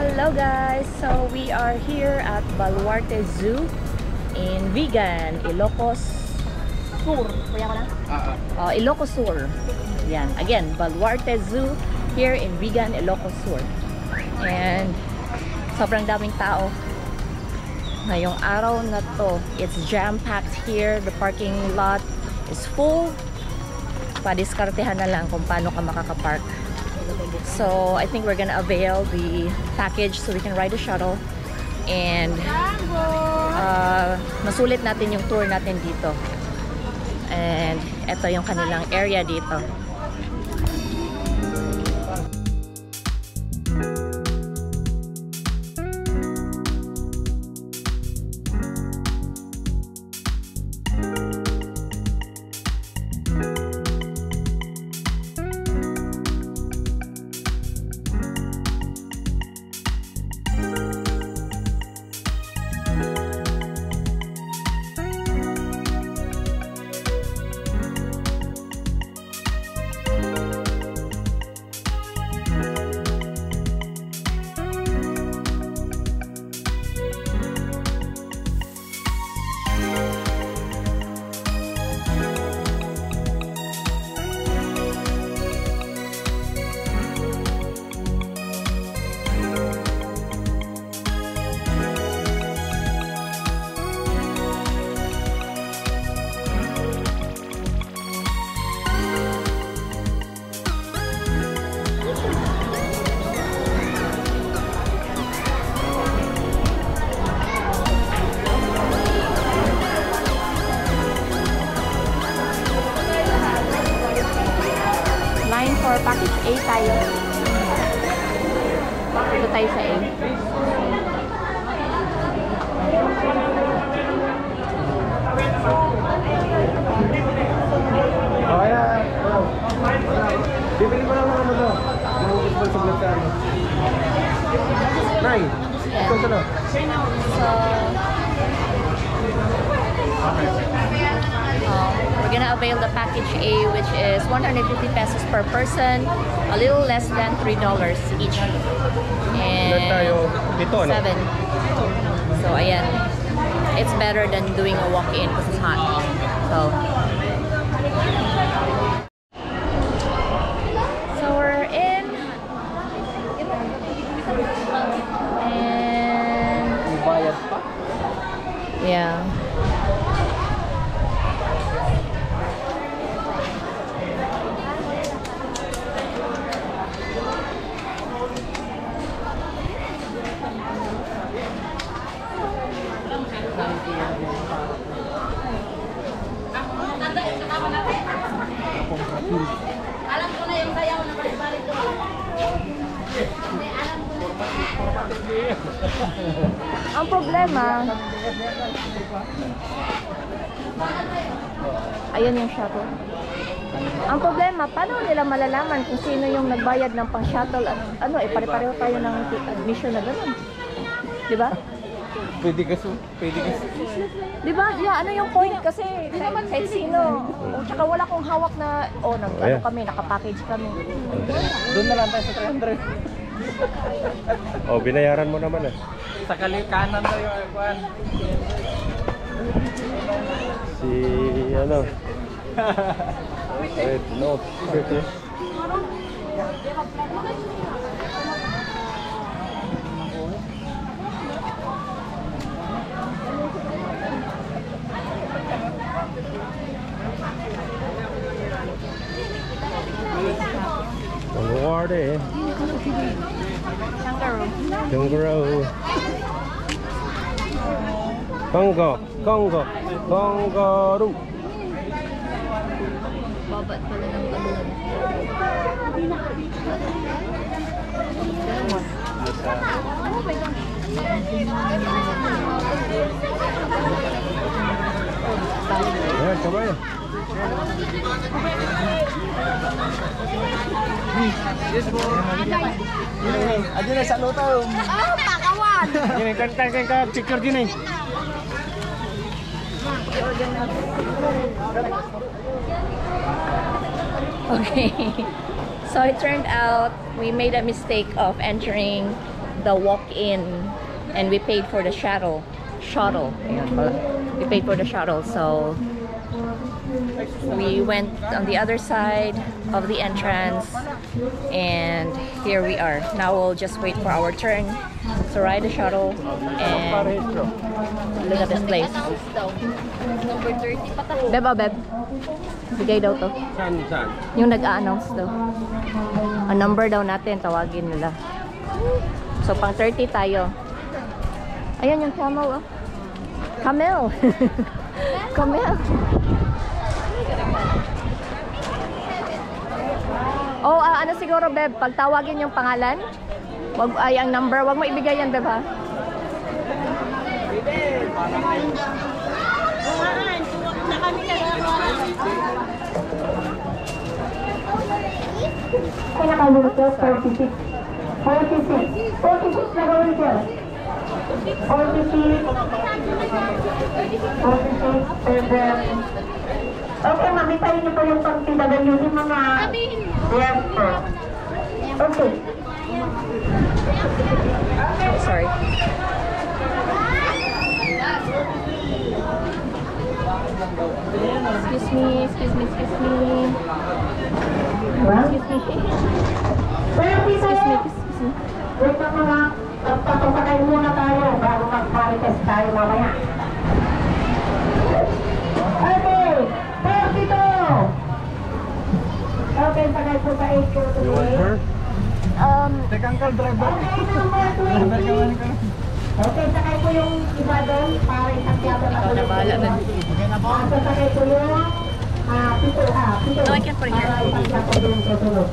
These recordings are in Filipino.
Hello guys! So we are here at Baluarte Zoo in Vigan, Ilocos Sur. Kuya ko na? Ilocos Sur. Yan. Again, Baluarte Zoo here in Vigan, Ilocos Sur. And sobrang daming tao. Ngayong araw na to, it's jam-packed here. The parking lot is full. Padiskartehan na lang kung paano ka makakapark. So I think we're gonna avail the package so we can ride a shuttle and masulit natin yung tour natin dito. And ito yung kanilang area dito. For package A tayo. Dito tayo sa A. Okay na. Bibili ko lang naman ito. Mahugis sa vlog ka. Nay, ito na. We're gonna avail the package A, which is 150 pesos per person, a little less than $3 each. And tayo dito, 7. So ayan, it's better than doing a walk-in because it's hot. So we're in, and Bayad pa? yeah. Alam ko na yung sayaw na balik-balik doon. Ang problema, ayun yung shuttle. Ang problema, paano nila malalaman kung sino yung nagbayad ng pang-shuttle? Ano, pare-pareho tayo ng admission na gano'n. Diba? Pwede kasi. Diba? Yeah, ano yung point kasi kahit sino. O, tsaka wala kong hawak na, ano kami, nakapackage kami. Doon na lang tayo sa 300. Binayaran mo naman eh. Sa kanan daw yung akuan. Si ano? Wait, no. Okay. Baluarte. Kangaroo. Kangaroo. Babat pala ng balon. Ayan, sabay. Aja na sa luto. Pakawan! Gini, kantang ka picture gini. Okay. So it turned out we made a mistake of entering the walk-in and we paid for the shuttle. Ayan, we paid for the shuttle, so we went on the other side of the entrance, and here we are. Now we'll just wait for our turn to ride the shuttle and look at this place. Number 30 pa ta. Beb, Beb. Bigay daw to. Saan? Yung nag-a-announce daw. Ang number daw natin, tawagin nila. So, pang 30 tayo. Ayan yung camel, oh. Camel! Camel! Oh, ano siguro, Beb? Pag tawagin yung pangalan, wag, ay, ang number, wag mo ibigay yan, Beb, ha? Pinakaluto, 46. 46. 46 na gawin ko. 46. 46. And then, okay, mamitayin niyo po yung pang-PW yung mga... Yes, po. Okay. Oh, sorry. Excuse me. Well, Excuse me. wait lang mga papasakay muna tayo bago mag-marites tayo mamaya. Okay, 42! Okay, sakay po sa 8 ko You want her? Tekang ka, driver. Okay, number 20. Okay, sakay po yung iba doon para isang tiyata na Ikaw na bahala, Beb. Sasakay po yung pito. No, I can't put it here. Para isang tiyata doon susunod.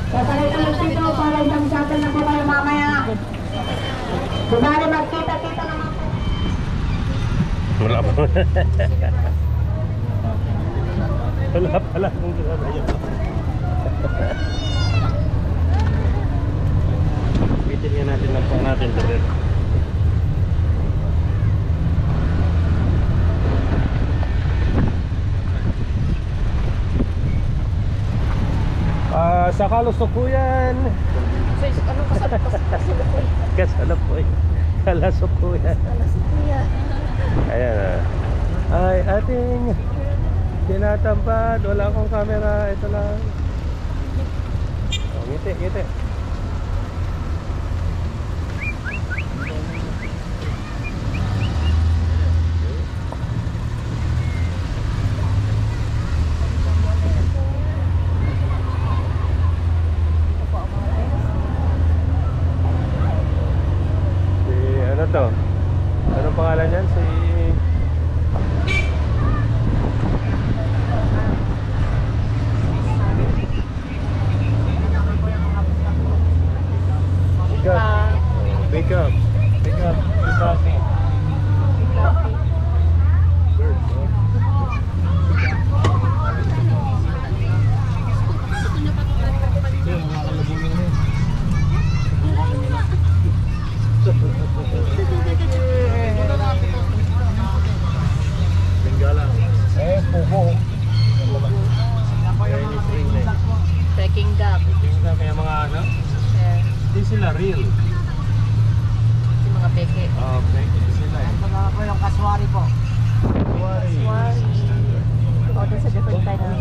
Sasakay po yung pito para isang tiyata na po tayo mamaya. Kumari magkita-kita naman. Wala pa. Wala pala kung gano'n yun. Bitin nga natin lang po natin. Sa Kalusukuyan. Ano kasalukuy? Kasalukuy. Kalusukuyan. Ayan. Ay, ating tinatampad. Wala akong camera. Ito lang. Oh, ngiti. Ano to? Anong pangalan yan? Pick up. Coffee. Trekking duck. Kaya mga ano? Yeah. Hindi sila real. Yung mga peke. Okay, sila eh. Mga po yung kaswari po. Kaswari. O, doon sa different kind of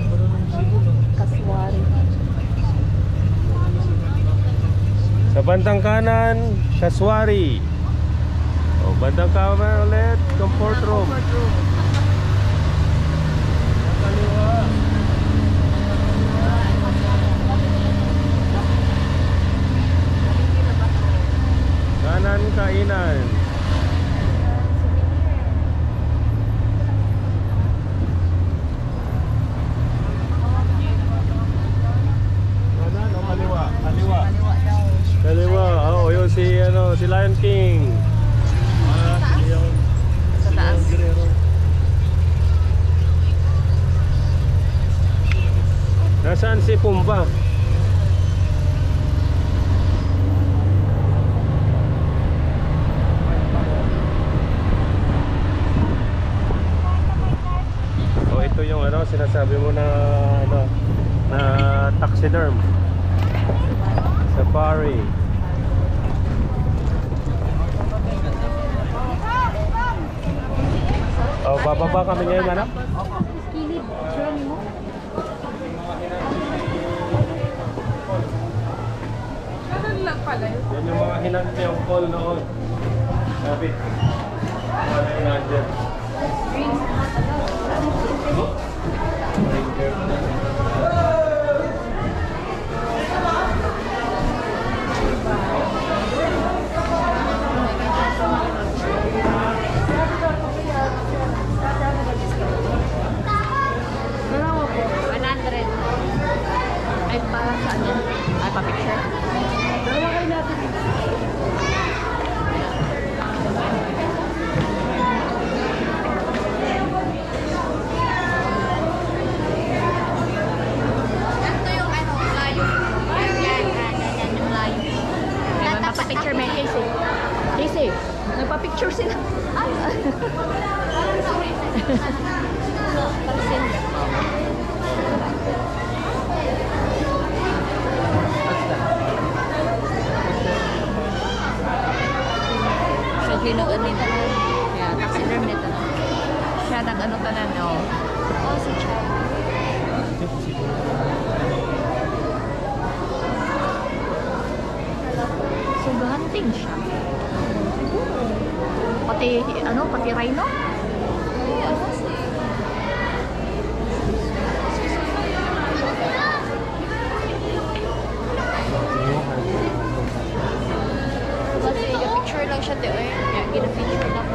kaswari. Sa bandang kanan, Kaswari. O, bandang kanan ulit, comfort room. Kaliwa. Kanan kainan. Kanan o kaliwa? Kaliwa. Oh, yun si Lion King. Yung Sa taas. Guerrero. Nasaan si Pumba? Oh, ito yung sinasabi mo na na taxiderm. Safari. ba kami ngayon, anak? Kilid. Sure mo? Ganun lang pala yun. Yan yung mga hinantiyang call noon. Sabi. Mga hinantiyang. Ay, parang saan yan? Ay, pa-picture? Dalawa kayo natin. Ganito yung ano, layo. Yan, yung layo. May magpapicture, may Casey. Casey, nagpapicture sila. Ay! Sa hinuan nito. Yan, taxiderm nito. Siya nag-ano tanan, oh. Oh, si Chad. So, hunting siya. Pati, ano, pati rhino? Ay, ano siya? Kasi yung picture lang siya, eh. Yung gina-picture lang.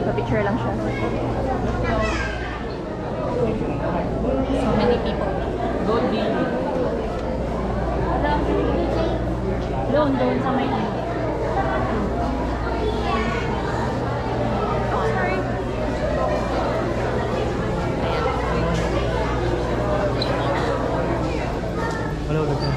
Pa-picture lang siya. So many people. Doon sa may Hello, doctor.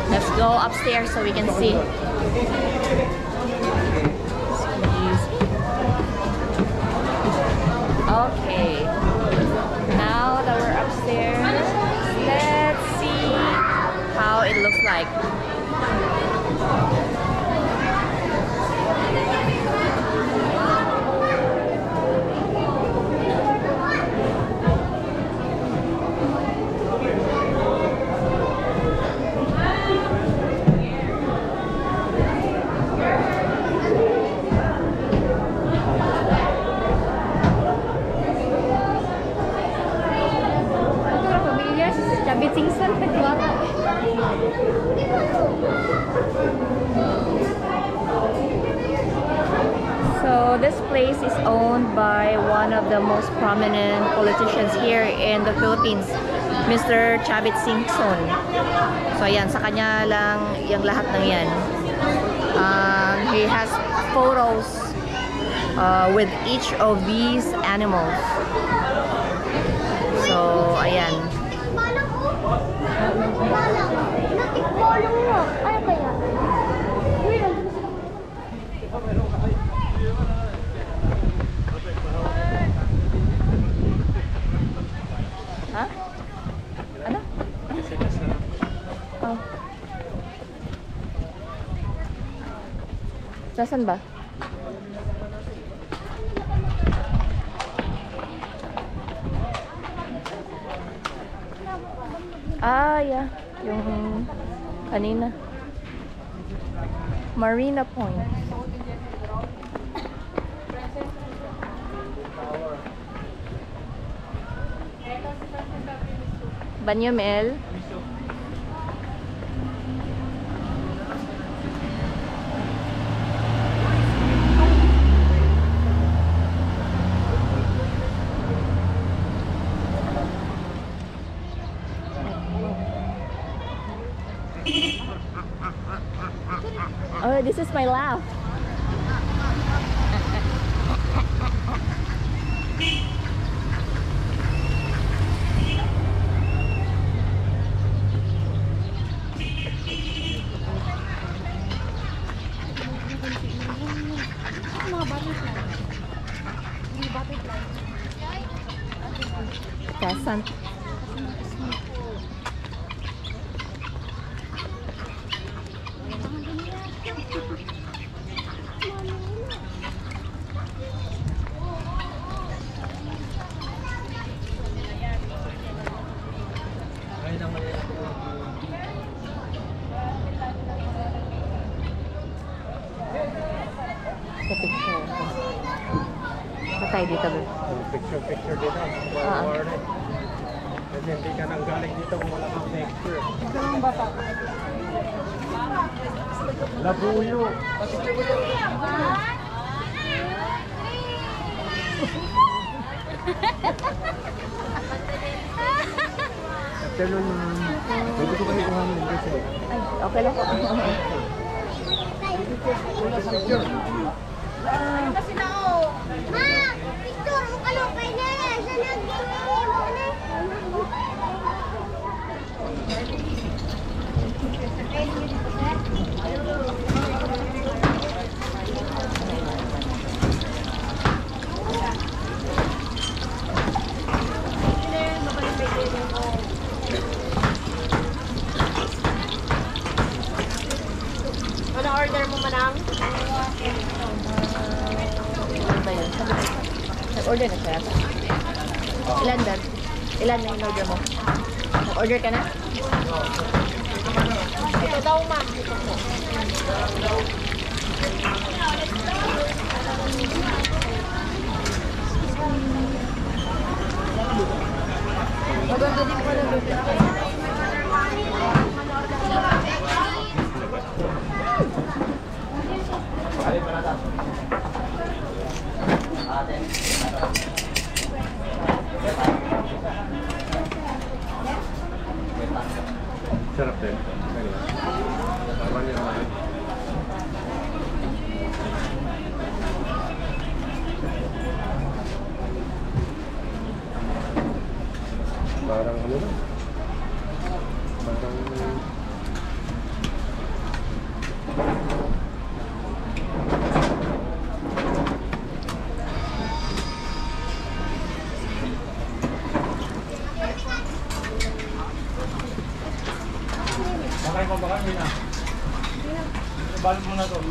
Let's go upstairs so we can see. Okay. Now that we're upstairs, let's see how it looks like. So this place is owned by one of the most prominent politicians here in the Philippines, Mr. Chavit Singson. So ayan, sa kanya lang yung lahat ng yan. He has photos with each of these animals. So ayan. Ha? Ano? Oh. Nasaan ba? Ah, yeah. Yung kanina. Marina Point. Banyomel. Oh, this is my laugh. Crescent. Sa picture. Patay dito ba? Picture dito. Kasi hindi ka nang galing dito kung wala kang picture. Ito ang bata. Labuyo. Afternoon, pwede ko ba ikuhanin kasi? Ay, okay lang po. Kasi na ako. Ma! Picture mo ka lang kayo na. Sa nag-game mo na. Ano order mo, manang? Ano ba yun? Nag-order na siya. Ilan dad? Ilan na in-order mo? Nag-order ka na? Ito daw, ma'am. Ito po. Maganda din pala dito. Sarap din. Parang yung parang ano na? Parang bakay mo ba kami na? Balik mo na to.